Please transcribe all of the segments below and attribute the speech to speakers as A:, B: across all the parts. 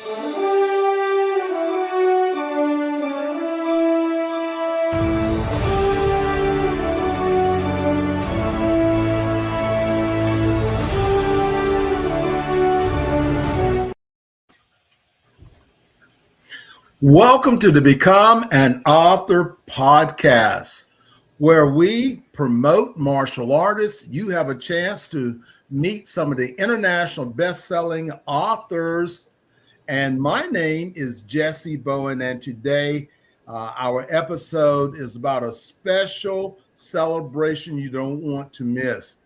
A: Welcome to the Become an Author podcast, where we promote martial artists. You have a chance to meet some of the international best-selling authors. And my name is Jessie Bowen, and today our episode is about a special celebration you don't want to miss.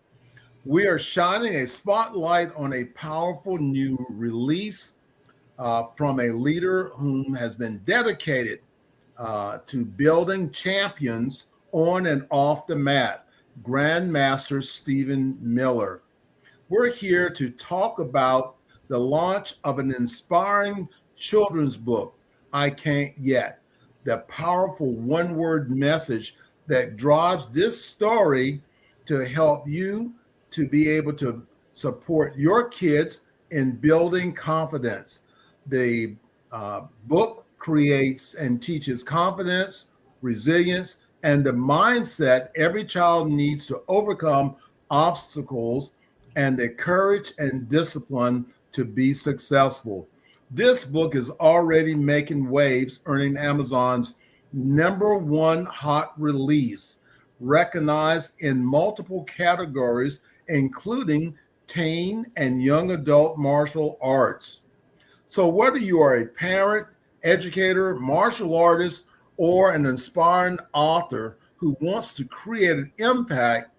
A: We are shining a spotlight on a powerful new release from a leader whom has been dedicated to building champions on and off the mat, Grandmaster Stephen Miller. We're here to talk about the launch of an inspiring children's book, I Can't Yet, the powerful one-word message that drives this story to help you to be able to support your kids in building confidence. The book creates and teaches confidence, resilience, and the mindset every child needs to overcome obstacles and the courage and discipline to be successful. This book is already making waves, earning Amazon's #1 hot release, recognized in multiple categories, including teen and young adult martial arts. So whether you are a parent, educator, martial artist, or an inspiring author who wants to create an impact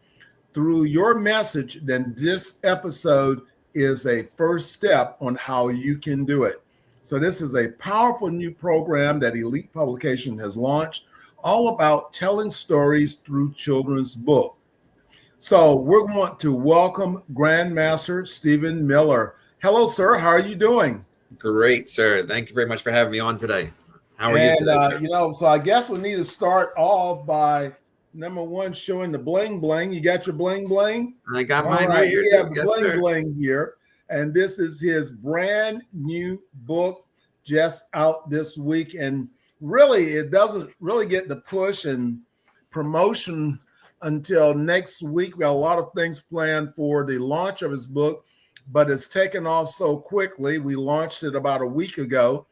A: through your message, then this episode is a first step on how you can do it. So this is a powerful new program that Elite Publication has launched, all about telling stories through children's book. So we want to welcome Grandmaster Stephen Miller. Hello, sir. How are you doing?
B: Great, sir. Thank you very much for having me on today. How are you today, sir?
A: So I guess we need to start off by #1 showing the bling bling. You got your bling bling?
B: I got mine right here.
A: We have the bling bling here, and this is his brand new book just out this week. And really, it doesn't really get the push and promotion until next week. We got a lot of things planned for the launch of his book, but it's taken off so quickly. We launched it about a week ago,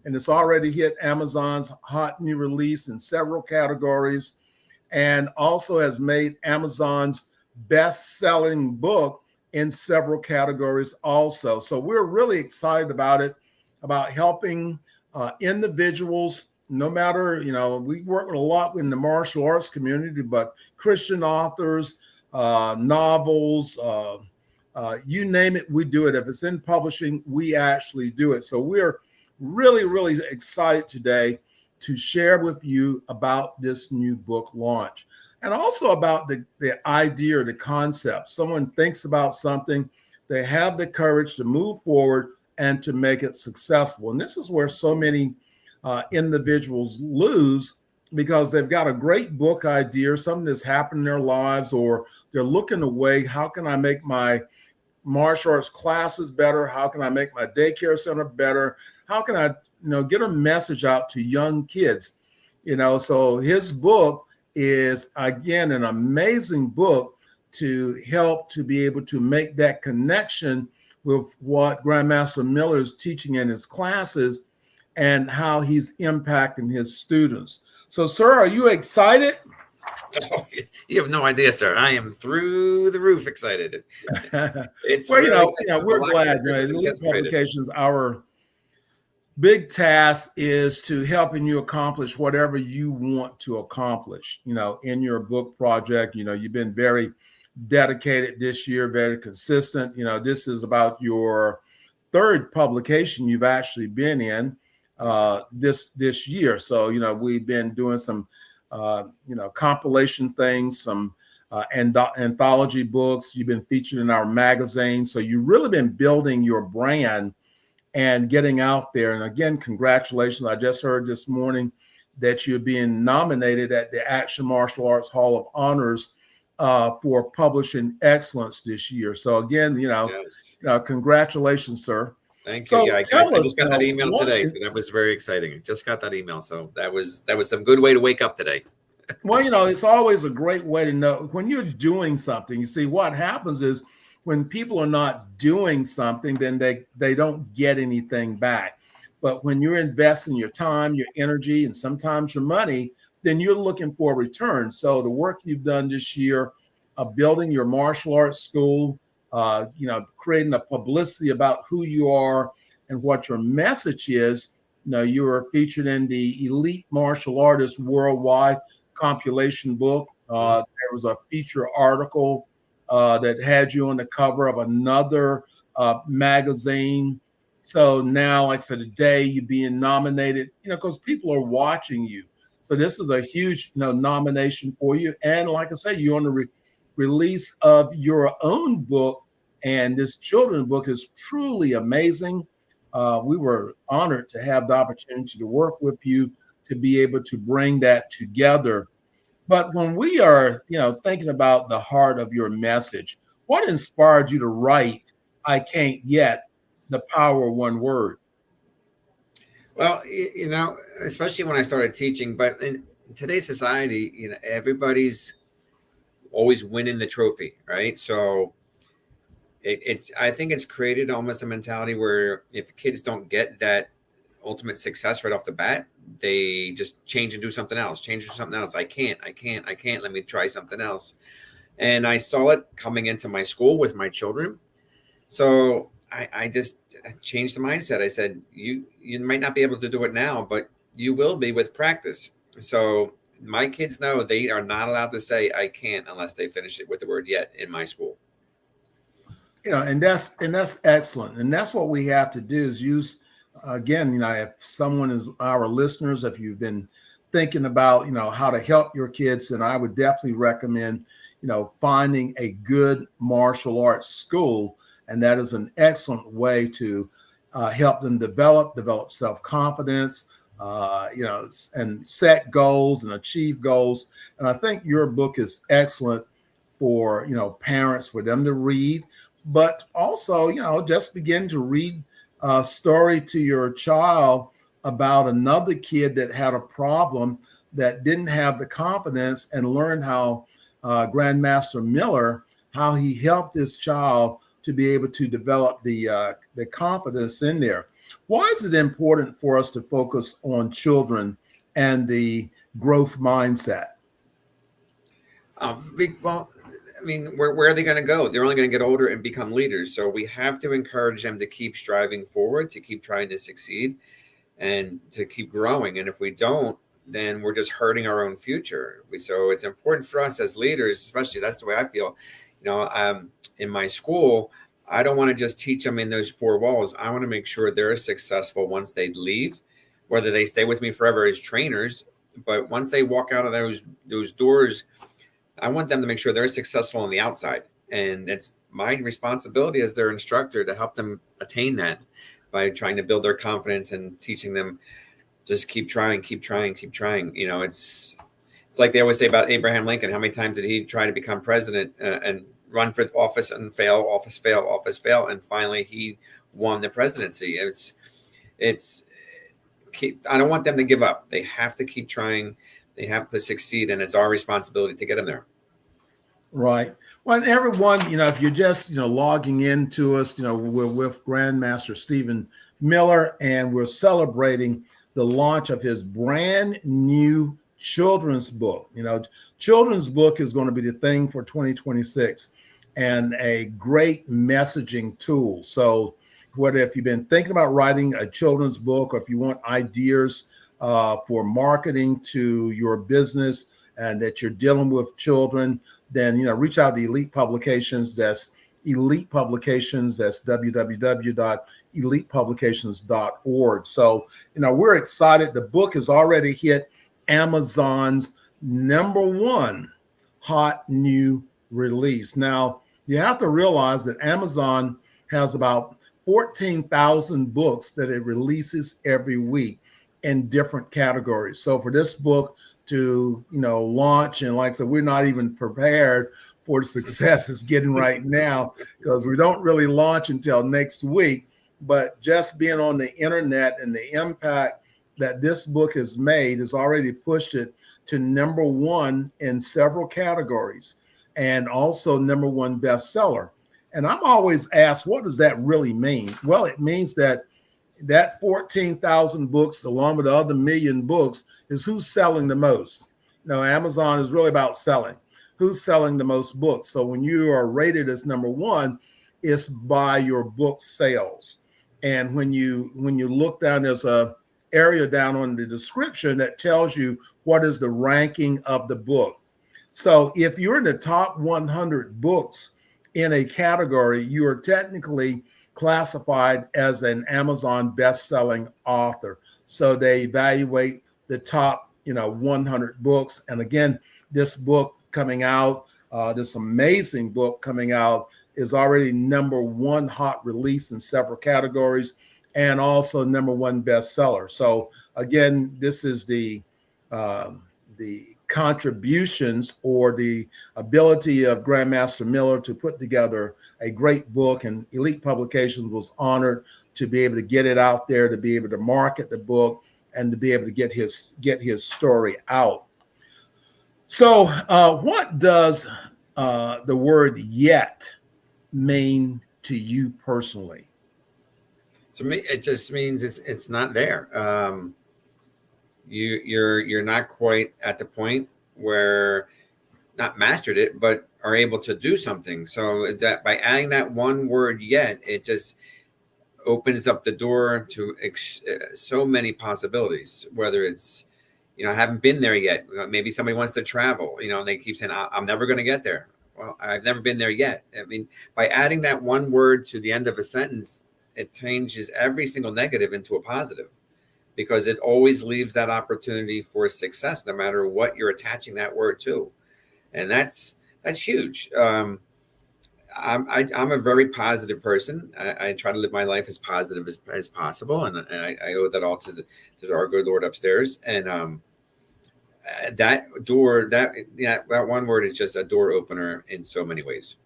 A: and it's already hit Amazon's hot new release in several categories, and also has made Amazon's best-selling book in several categories also. So we're really excited about it, about helping individuals, no matter, we work with a lot in the martial arts community, but Christian authors, novels, you name it, we do it. If it's in publishing, we actually do it. So we're really, really excited today to share with you about this new book launch, and also about the idea or the concept. Someone thinks about something, they have the courage to move forward and to make it successful. And this is where so many individuals lose, because they've got a great book idea, something that's happened in their lives, or they're looking away. How can I make my martial arts classes better? How can I make my daycare center better? How can I, get a message out to young kids? So his book is, again, an amazing book to help to be able to make that connection with what Grandmaster Miller is teaching in his classes and how he's impacting his students. So, sir, are you excited?
B: Oh, you have no idea, sir. I am through the roof excited.
A: It's we're glad. Elite Publications, our big task is to helping you accomplish whatever you want to accomplish, in your book project. You've been very dedicated this year, very consistent. This is about your third publication you've actually been in this year. So, we've been doing some compilation things, some anthology books. You've been featured in our magazine. So you've really been building your brand and getting out there. And again, congratulations. I just heard this morning that you're being nominated at the Action Martial Arts Hall of Honors for publishing excellence this year. So again,
B: Yes.
A: Congratulations, sir.
B: Thank you.
A: So
B: Yeah,
A: tell
B: I
A: us,
B: just got that email
A: what
B: today,
A: is,
B: so that was very exciting. I just got that email, so that was some good way to wake up today.
A: well, it's always a great way to know when you're doing something. You see, what happens is when people are not doing something, then they don't get anything back. But when you're investing your time, your energy, and sometimes your money, then you're looking for a return. So the work you've done this year of building your martial arts school, creating a publicity about who you are and what your message is. You were featured in the Elite Martial Artists Worldwide compilation book.
B: Mhm.
A: There was a feature article that had you on the cover of another magazine. So now, like I said, today you're being nominated, because people are watching you. So this is a huge, nomination for you. And like I said, you're on the release of your own book, and this children's book is truly amazing. We were honored to have the opportunity to work with you to be able to bring that together. But when we are, thinking about the heart of your message, what inspired you to write "I Can't Yet," the power of one word?
B: Well, especially when I started teaching, but in today's society, everybody's always winning the trophy, right? So I think it's created almost a mentality where if kids don't get that ultimate success right off the bat, they just change and do something else, change to something else. I can't. Let me try something else. And I saw it coming into my school with my children. So I just changed the mindset. I said, you might not be able to do it now, but you will be with practice. So my kids know they are not allowed to say I can't unless they finish it with the word yet in my school.
A: And that's excellent, and that's what we have to do is use, again, if someone is our listeners, if you've been thinking about how to help your kids, then I would definitely recommend finding a good martial arts school, and that is an excellent way to help them develop self-confidence, and set goals and achieve goals. And I think your book is excellent for parents, for them to read, but also just begin to read a story to your child about another kid that had a problem, that didn't have the confidence, and learn how Grandmaster Miller, how he helped this child to be able to develop the confidence in there. Why is it important for us to focus on children and the growth mindset?
B: Well, I mean, where are they going to go? They're only going to get older and become leaders. So we have to encourage them to keep striving forward, to keep trying to succeed, and to keep growing. And if we don't, then we're just hurting our own future. So it's important for us as leaders, especially that's the way I feel. In my school, I don't want to just teach them in those four walls. I want to make sure they're successful once they leave, whether they stay with me forever as trainers. But once they walk out of those doors, I want them to make sure they're successful on the outside. And it's my responsibility as their instructor to help them attain that by trying to build their confidence and teaching them just keep trying, keep trying, keep trying. It's like they always say about Abraham Lincoln. How many times did he try to become president and run for office and fail, office fail, office fail, and finally he won the presidency? I don't want them to give up. They have to keep trying. They have to succeed, and it's our responsibility to get them there.
A: Right. Well, and everyone, if you're just, logging into us, we're with Grandmaster Stephen Miller, and we're celebrating the launch of his brand new children's book. Children's book is going to be the thing for 2026, and a great messaging tool. So whether if you've been thinking about writing a children's book, or if you want ideas for marketing to your business and that you're dealing with children, then reach out to Elite Publications. That's Elite Publications. That's www.elitepublications.org. So we're excited. The book has already hit Amazon's #1 hot new release. Now you have to realize that Amazon has about 14,000 books that it releases every week in different categories. So for this book to launch, and like I said, we're not even prepared for the success it's getting right now, because we don't really launch until next week. but just being on the internet and the impact that this book has made has already pushed it to number one in several categories and also number one bestseller. And I'm always asked, what does that really mean? Well, it means that 14,000 books, along with the other million books, is who's selling the most. Amazon is really about selling. Who's selling the most books? So when you are rated as number one, it's by your book sales. And when you look down, there's a area down on the description that tells you what is the ranking of the book. So if you're in the top 100 books in a category, you are technically classified as an Amazon best-selling author. So they evaluate the top, 100 books. And again, this book coming out, this amazing book coming out, is already number one hot release in several categories and also number one bestseller. So again, this is the contributions or the ability of Grandmaster Miller to put together a great book, and Elite Publications was honored to be able to get it out there, to be able to market the book, and to be able to get his story out. So what does the word yet mean to you personally?
B: To me, it just means it's not there. You're not quite at the point where not mastered it, but are able to do something. So that by adding that one word yet, it just opens up the door to so many possibilities, whether it's, I haven't been there yet. Maybe somebody wants to travel, and they keep saying, I'm never going to get there. Well, I've never been there yet. I mean, by adding that one word to the end of a sentence, it changes every single negative into a positive, because it always leaves that opportunity for success, no matter what you're attaching that word to. And that's huge. I'm a very positive person. I try to live my life as positive as possible. And I owe that all to our good Lord upstairs. And that one word is just a door opener in so many ways.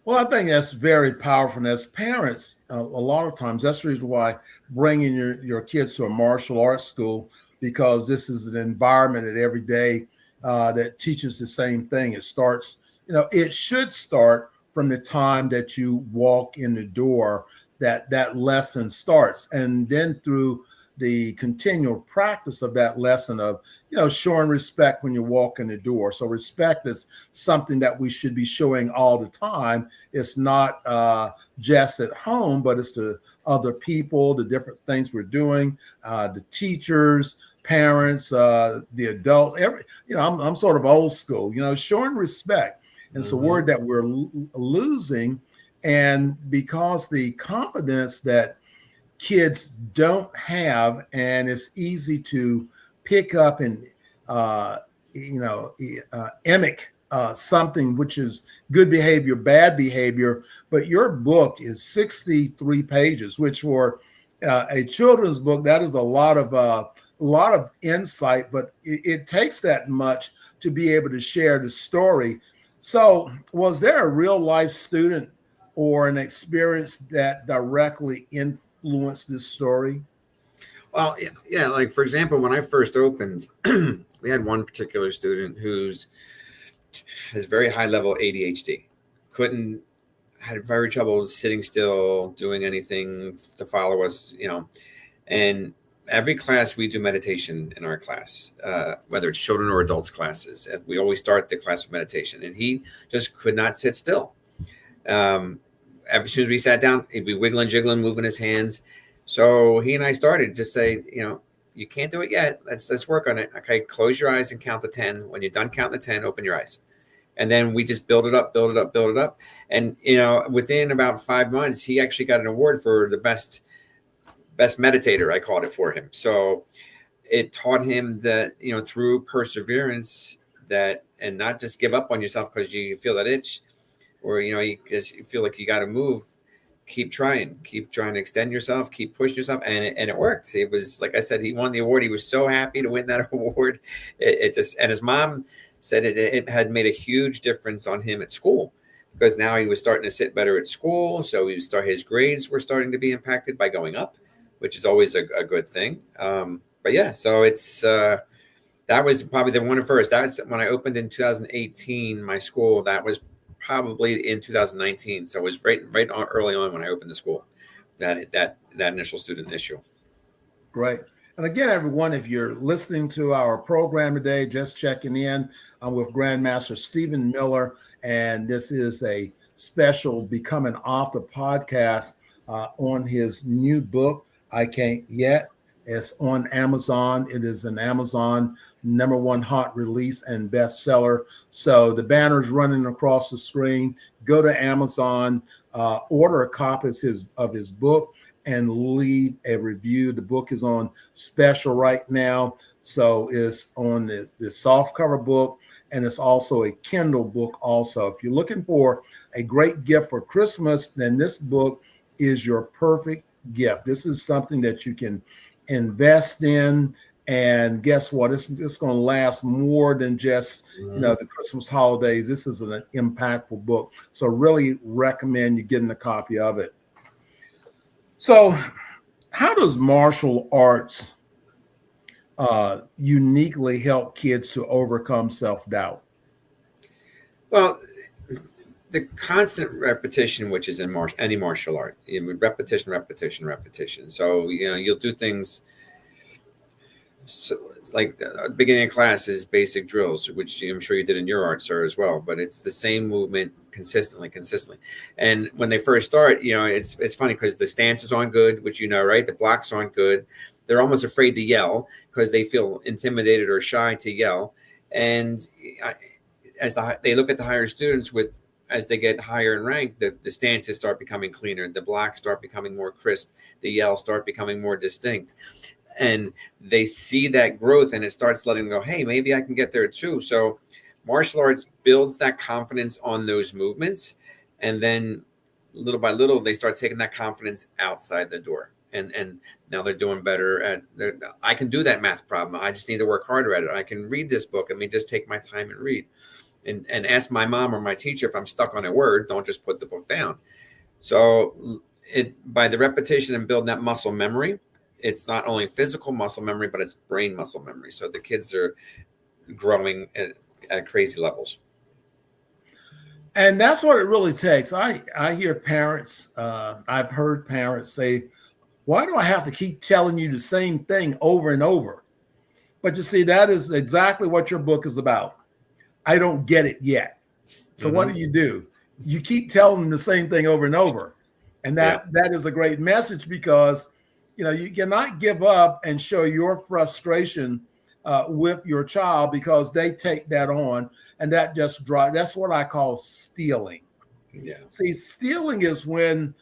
A: Well, I think that's very powerful. And as parents, a lot of times, that's the reason why bringing your kids to a martial arts school, because this is an environment that every day that teaches the same thing. It starts, it should start from the time that you walk in the door, that lesson starts. And then through the continual practice of that lesson of, showing respect when you walk in the door. So respect is something that we should be showing all the time. It's not just at home, but it's to other people, the different things we're doing, the teachers, parents, the adults. I'm sort of old school, showing respect. And it's a word that we're losing. And because the confidence that kids don't have, and it's easy to pick up and mimic something which is good behavior, bad behavior. But your book is 63 pages, which for a children's book, that is a lot of insight. But it takes that much to be able to share the story. So, was there a real life student or an experience that directly influenced this story?
B: Well, yeah. Like, for example, when I first opened, we had one particular student has very high level ADHD. Had very trouble sitting still, doing anything to follow us, and every class we do meditation in our class, whether it's children or adults classes. We always start the class with meditation, and he just could not sit still. As soon as we sat down, he'd be wiggling, jiggling, moving his hands. So he and I started to say, you can't do it yet. Let's work on it. Okay, close your eyes and count to 10. When you're done counting to 10, open your eyes. And then we just build it up. And, within about 5 months, he actually got an award for the best meditator. I called it for him. So it taught him that, through perseverance, and not just give up on yourself because you feel that itch, or, you feel like you got to move. Keep trying to extend yourself, keep pushing yourself. And it worked. It was, like I said, he won the award. He was so happy to win that award. And his mom said it had made a huge difference on him at school, because now he was starting to sit better at school. So his grades were starting to be impacted by going up, which is always a good thing. But yeah, so that was probably the one at first. That's when I opened in 2018, my school. That was probably in 2019. So it was right on early on when I opened the school, that initial student issue.
A: Great. And again, everyone, if you're listening to our program today, just checking in, I'm with Grandmaster Stephen Miller, and this is a special Become an Author podcast on his new book, I Can't Yet. It's on Amazon. It is an Amazon #1 hot release and bestseller. So the banner's running across the screen. Go to Amazon, order a copy of his book, and leave a review. The book is on special right now. So it's on the soft cover book, and it's also a Kindle book also. If you're looking for a great gift for Christmas, then this book is your perfect gift. This is something that you can invest in, and guess what? It's going to last more than just the Christmas holidays. This is an impactful book. So really recommend you getting a copy of it. So how does martial arts uniquely help kids to overcome self-doubt?
B: Well, the constant repetition, which is in any martial art, repetition. So, you'll do things. So like the beginning of class is basic drills, which I'm sure you did in your art, sir, as well. But it's the same movement consistently. And when they first start, it's funny because the stances aren't good, which right? The blocks aren't good. They're almost afraid to yell because they feel intimidated or shy to yell. And as they look at the higher students as they get higher in rank, the stances start becoming cleaner. The blocks start becoming more crisp. The yells start becoming more distinct. And they see that growth, and it starts letting them go, hey, maybe I can get there too. So martial arts builds that confidence on those movements. And then little by little, they start taking that confidence outside the door. And now they're doing better I can do that math problem. I just need to work harder at it. I can read this book. Just take my time and read. And ask my mom or my teacher if I'm stuck on a word. Don't just put the book down. So by the repetition and building that muscle memory, it's not only physical muscle memory, but it's brain muscle memory. So the kids are growing at crazy levels.
A: And that's what it really takes. I hear parents, I've heard parents say, why do I have to keep telling you the same thing over and over? But you see, that is exactly what your book is about. I don't get it yet. So what do? You keep telling them the same thing over and over. And that is a great message, because you cannot give up and show your frustration with your child, because they take that on, and that just that's what I call stealing. Yeah. See, stealing is when,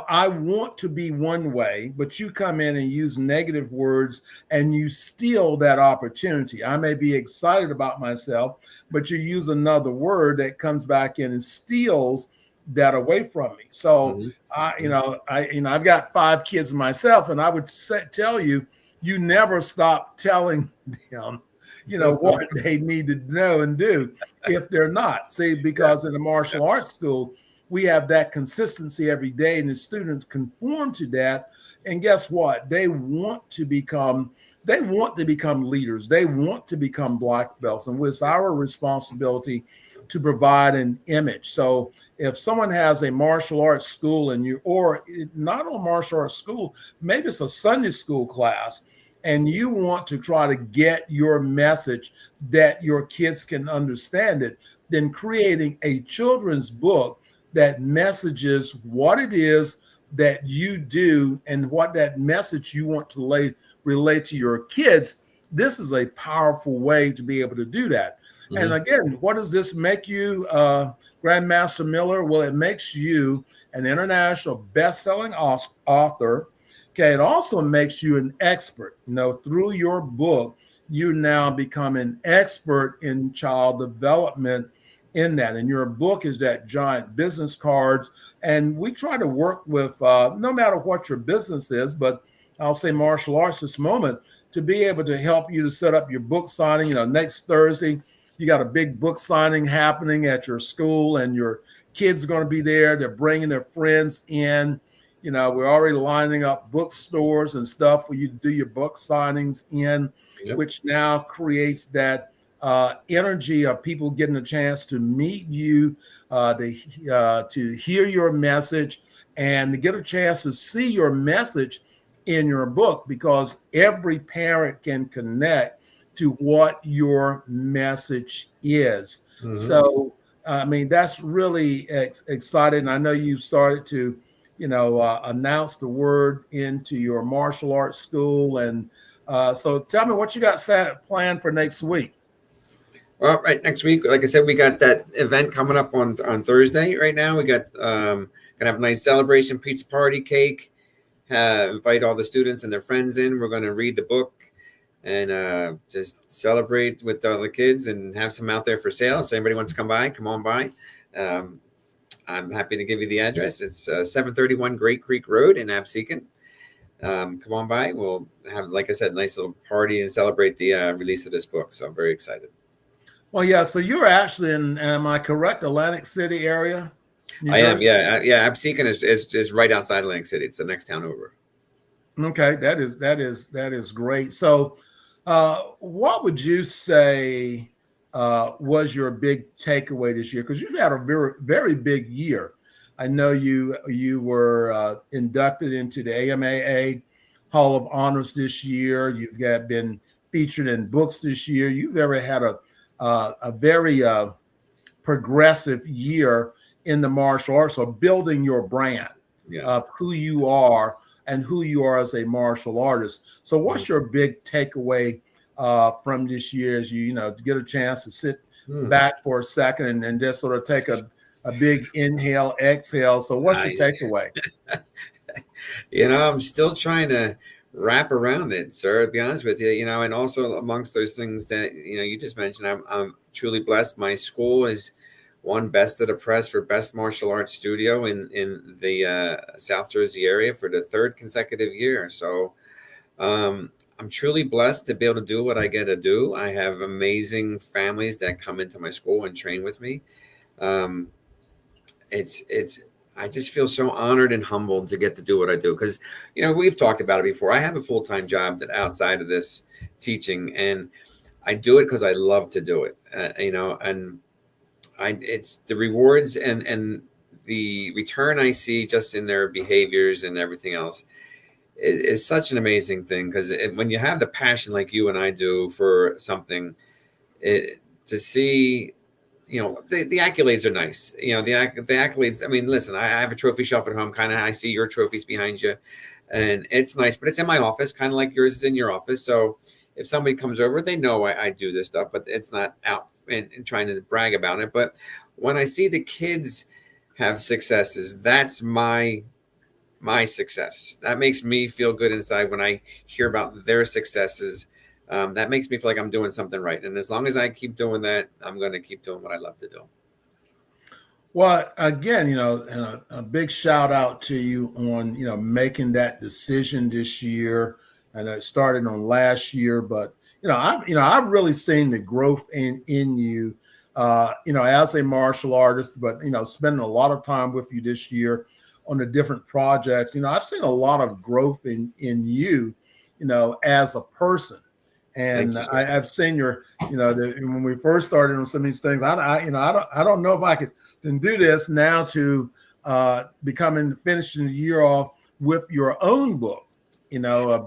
A: I want to be one way, but you come in and use negative words and you steal that opportunity. I may be excited about myself, but you use another word that comes back in and steals that away from me. So, I've got 5 kids myself, and I would tell you, you never stop telling them, what they need to know and do if they're not. See, because in the martial arts school, we have that consistency every day, and the students conform to that. And guess what? They want to become leaders. They want to become black belts, and it's our responsibility to provide an image. So if someone has a martial arts school or not a martial arts school, maybe it's a Sunday school class, and you want to try to get your message that your kids can understand it, then creating a children's book that messages what it is that you do and what that message you want to relate to your kids. This is a powerful way to be able to do that. And again, what does this make you, Grandmaster Miller? Well, it makes you an international best-selling author. Okay, it also makes you an expert. Through your book, you now become an expert in child development in that. And your book is that giant business cards. And we try to work with, no matter what your business is, but I'll say martial arts this moment, to be able to help you to set up your book signing. Next Thursday, you got a big book signing happening at your school, and your kids are going to be there. They're bringing their friends in. We're already lining up bookstores and stuff where you do your book signings in,
B: Yep.
A: which now creates that energy of people getting a chance to meet you, to hear your message, and to get a chance to see your message in your book, because every parent can connect to what your message is.
B: Mhm.
A: So, that's really exciting. I know you started to, announce the word into your martial arts school. And so tell me what you got planned for next week.
B: Well, right next week, like I said, we got that event coming up on Thursday. Right now, we got gonna have a nice celebration, pizza party, cake. Invite all the students and their friends in. We're gonna read the book and just celebrate with all the kids and have some out there for sale. So anybody wants to come by, come on by. I'm happy to give you the address. It's 731 Great Creek Road in Absecon. Come on by. We'll have, like I said, a nice little party and celebrate the release of this book. So I'm very excited.
A: Well, yeah. So you're actually in, am I correct, Atlantic City area?
B: I am. Yeah. Absecon is right outside Atlantic City. It's the next town over.
A: Okay, that is great. So, what would you say was your big takeaway this year? Because you've had a very, very big year. I know you were inducted into the AMAA Hall of Honors this year. You've been featured in books this year. You've ever had a very progressive year in the martial arts, or building your brand of who you are and who you are as a martial artist. So what's your big takeaway from this year, as you to get a chance to sit back for a second and just sort of take a big inhale, exhale? So what's your takeaway?
B: I'm still trying to wrap around it, sir, to be honest with you, and also amongst those things that, you just mentioned, I'm truly blessed. My school is won Best of the Press for Best Martial Arts Studio in the South Jersey area for the third consecutive year. So I'm truly blessed to be able to do what I get to do. I have amazing families that come into my school and train with me. I just feel so honored and humbled to get to do what I do, because, we've talked about it before. I have a full-time job that outside of this teaching, and I do it because I love to do it, and it's the rewards and the return I see just in their behaviors and everything else is such an amazing thing. Because when you have the passion like you and I do for something, to see, the accolades are nice. The accolades. I mean, listen, I have a trophy shelf at home. Kind of, I see your trophies behind you, and it's nice. But it's in my office, kind of like yours is in your office. So if somebody comes over, they know I do this stuff, but it's not out and trying to brag about it. But when I see the kids have successes, that's my success. That makes me feel good inside when I hear about their successes. That makes me feel like I'm doing something right. And as long as I keep doing that, I'm going to keep doing what I love to do.
A: Well, again, a big shout out to you on, making that decision this year. And it started on last year, but I've really seen the growth in you, as a martial artist, but, spending a lot of time with you this year on the different projects. I've seen a lot of growth in you, as a person. And I've seen your, when we first started on some of these things, I don't know if I can do this now, to finishing the year off with your own book,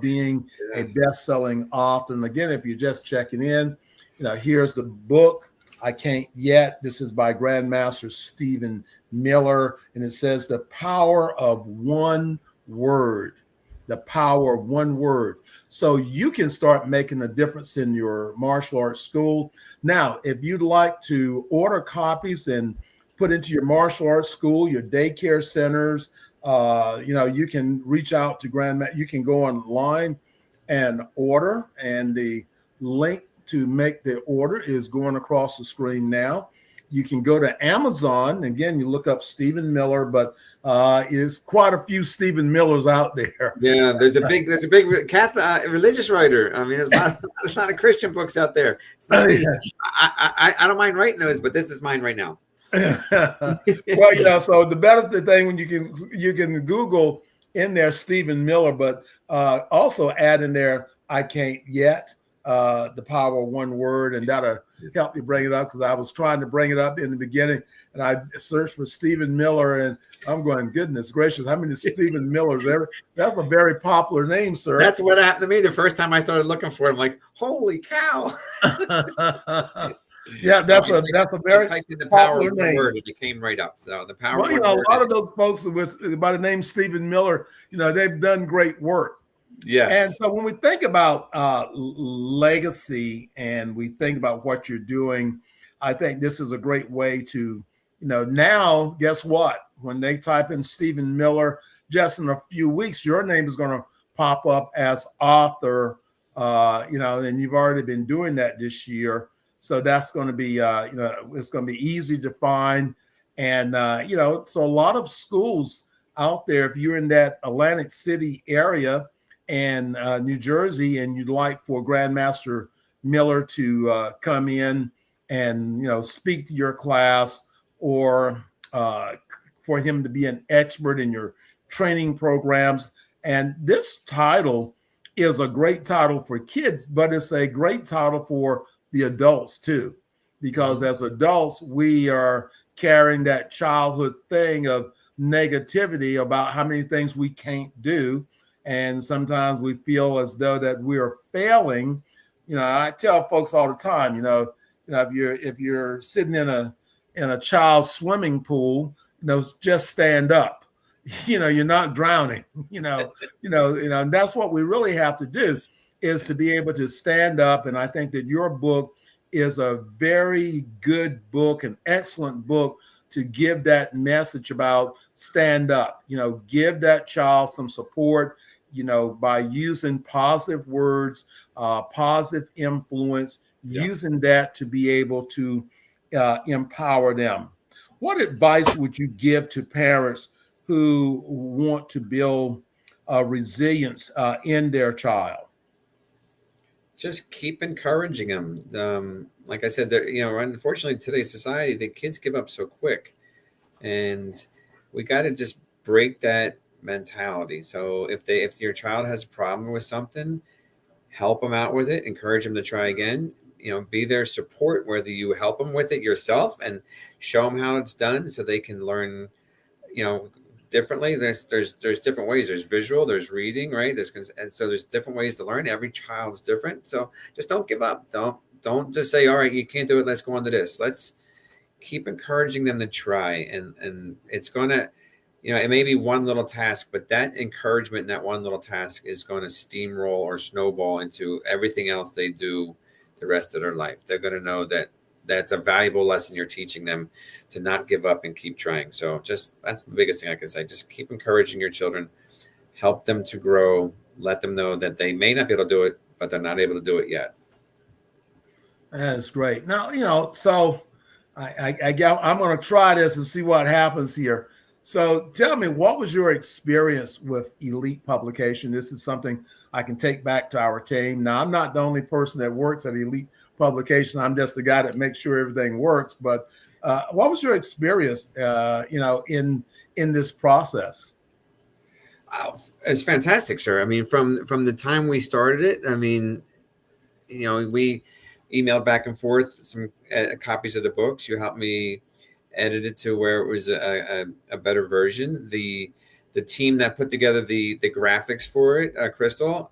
A: being a best-selling author. And again, if you're just checking in, here's the book, I Can't Yet. This is by Grandmaster Stephen Miller, and it says The Power of One Word. The power of one word. So you can start making a difference in your martial arts school. Now, if you'd like to order copies and put into your martial arts school, your daycare centers, you can reach out to Grandmaster. You can go online and order, and the link to make the order is going across the screen now. You can go to Amazon. Again, you look up Stephen Miller, but is quite a few Stephen Millers out there.
B: Yeah, there's a big Catholic religious writer. I mean, there's a lot of Christian books out there. It's not me. I don't mind writing those, but this is mine right now.
A: Well, so the better thing when you can Google in there Stephen Miller, but also add in there I can't yet, the power of one word, and that'll help you bring it up, because I was trying to bring it up in the beginning and I searched for Stephen Miller and I'm going, goodness gracious, how many Stephen Millers ever? That's a very popular name, sir.
B: That's what happened to me the first time I started looking for it. I'm like, holy cow.
A: Yeah, that's a very
B: typed in the
A: popular
B: power
A: name.
B: Word, it came right up. So the power.
A: Well, a lot of those folks by the name Stephen Miller, they've done great work.
B: Yes.
A: And so when we think about legacy and we think about what you're doing, I think this is a great way to, now guess what? When they type in Stephen Miller, just in a few weeks, your name is going to pop up as author, and you've already been doing that this year. So that's going to be, it's going to be easy to find. And, so a lot of schools out there, if you're in that Atlantic City area and New Jersey, and you'd like for Grandmaster Miller to come in and, speak to your class, or for him to be an expert in your training programs. And this title is a great title for kids, but it's a great title for the adults too, because as adults, we are carrying that childhood thing of negativity about how many things we can't do. And sometimes we feel as though that we are failing. I tell folks all the time, if you're sitting in a child's swimming pool, just stand up. You're not drowning. And that's what we really have to do, is to be able to stand up. And I think that your book is a very good book, an excellent book to give that message about stand up. Give that child some support, by using positive words, positive influence, using that to be able to empower them. What advice would you give to parents who want to build resilience in their child?
B: Just keep encouraging them. Like I said, unfortunately, in today's society, the kids give up so quick, and we got to just break that mentality. So if your child has a problem with something, help them out with it, encourage them to try again. Be their support, whether you help them with it yourself and show them how it's done, so they can learn, differently. There's different ways. There's visual, there's reading, right? And so there's different ways to learn. Every child's different. So just don't give up. Don't just say, all right, you can't do it, let's go on to this. Let's keep encouraging them to try. And it's going to, it may be one little task, but that encouragement in that one little task is going to steamroll or snowball into everything else they do the rest of their life. They're going to know that that's a valuable lesson you're teaching them, to not give up and keep trying. So that's the biggest thing I can say. Just keep encouraging your children, help them to grow, let them know that they may not be able to do it, but they're not able to do it yet.
A: That's great. Now, so I'm going to try this and see what happens here. So tell me, what was your experience with Elite Publication? This is something I can take back to our team. Now, I'm not the only person that works at Elite Publication. I'm just the guy that makes sure everything works. But what was your experience, in this process?
B: It's fantastic, sir. I mean, from the time we started it, I mean, we emailed back and forth some copies of the books. You helped me edit it to where it was a better version. The team that put together the graphics for it, Crystal,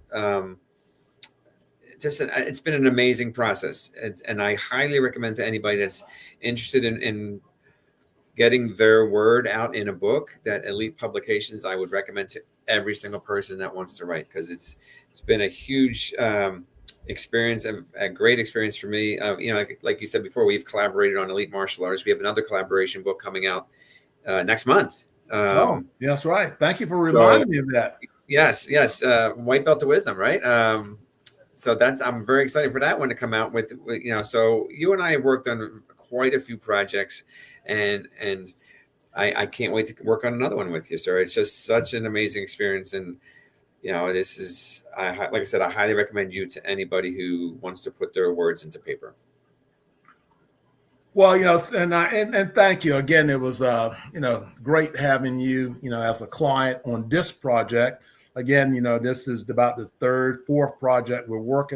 B: it's been an amazing process. And I highly recommend to anybody that's interested in getting their word out in a book, that Elite Publications, I would recommend to every single person that wants to write, because it's been a huge experience, a great experience for me. Like you said before, we've collaborated on Elite Martial Arts. We have another collaboration book coming out next month.
A: That's right. Thank you for reminding me of that.
B: Yes. White Belt to Wisdom, right? So I'm very excited for that one to come out with. So you and I have worked on quite a few projects, and I can't wait to work on another one with you, sir. It's just such an amazing experience, and this is, like I said, I highly recommend you to anybody who wants to put their words into paper.
A: Well, and thank you again. It was great having you, as a client on this project. Again, this is about the third, fourth project we worked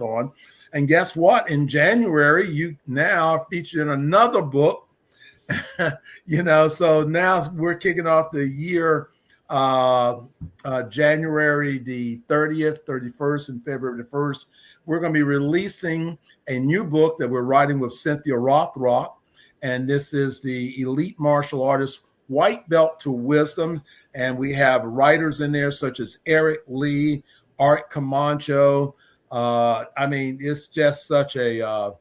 A: on. And guess what? In January, you now are featured in another book. So now we're kicking off the year, January the 30th, 31st, and February the 1st. We're going to be releasing a new book that we're writing with Cynthia Rothrock. And this is the Elite Martial Artist White Belt to Wisdom. And we have writers in there such as Eric Lee, Art Camacho. It's just such a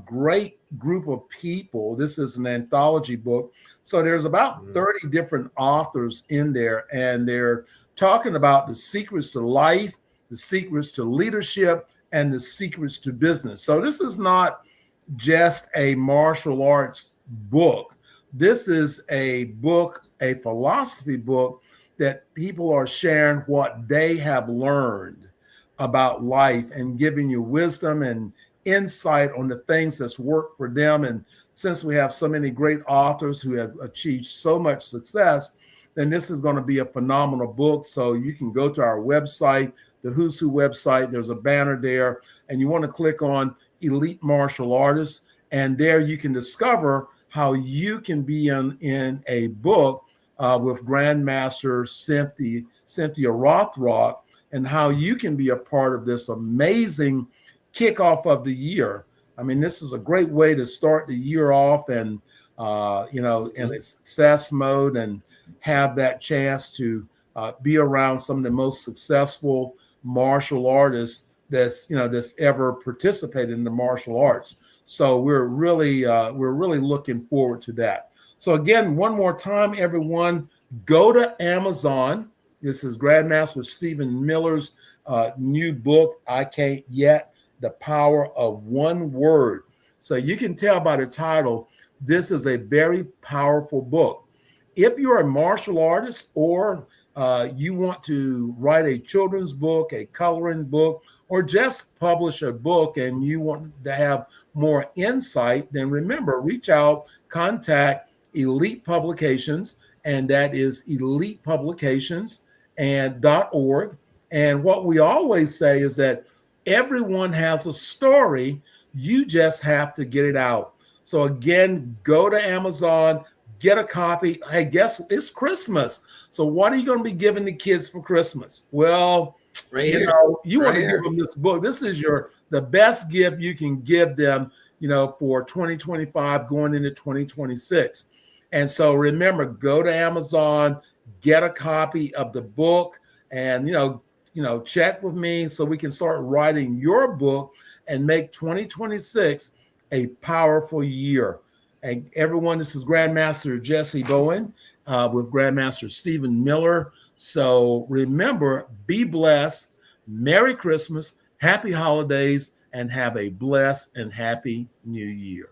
A: great group of people. This is an anthology book. So there's about 30 different authors in there, and they're talking about the secrets to life, the secrets to leadership, and the secrets to business. So this is not just a martial arts book. This is a book, a philosophy book that people are sharing what they have learned about life and giving you wisdom and insight on the things that's worked for them. And since we have so many great authors who have achieved so much success, then this is going to be a phenomenal book. So you can go to our website, the Who's Who website. There's a banner there, and you want to click on Elite Martial Artists, and there you can discover how you can be in a book with Grandmaster Cynthia Rothrock, and how you can be a part of this amazing kickoff of the year. I mean, this is a great way to start the year off and, in a success mode, and have that chance to be around some of the most successful martial artists that's ever participated in the martial arts. So we're really looking forward to that. So again, one more time, everyone, go to Amazon. This is Grandmaster Stephen Miller's new book, I Can't Yet, The Power of One Word. So you can tell by the title, this is a very powerful book. If you're a martial artist, or you want to write a children's book, a coloring book, or just publish a book and you want to have more insight, then remember, reach out, contact Elite Publications, and that is elitepublications.org. And what we always say is that everyone has a story. You just have to get it out. So again, go to Amazon, get a copy. Hey, guess it's Christmas. So what are you going to be giving the kids for Christmas? Well, you want to give them this book. This is the best gift you can give them, for 2025 going into 2026. And so remember, go to Amazon, get a copy of the book, and check with me so we can start writing your book and make 2026 a powerful year. And everyone, this is Grandmaster Jessie Bowen with Grandmaster Stephen Miller. So remember, be blessed, Merry Christmas, Happy Holidays, and have a blessed and happy New Year.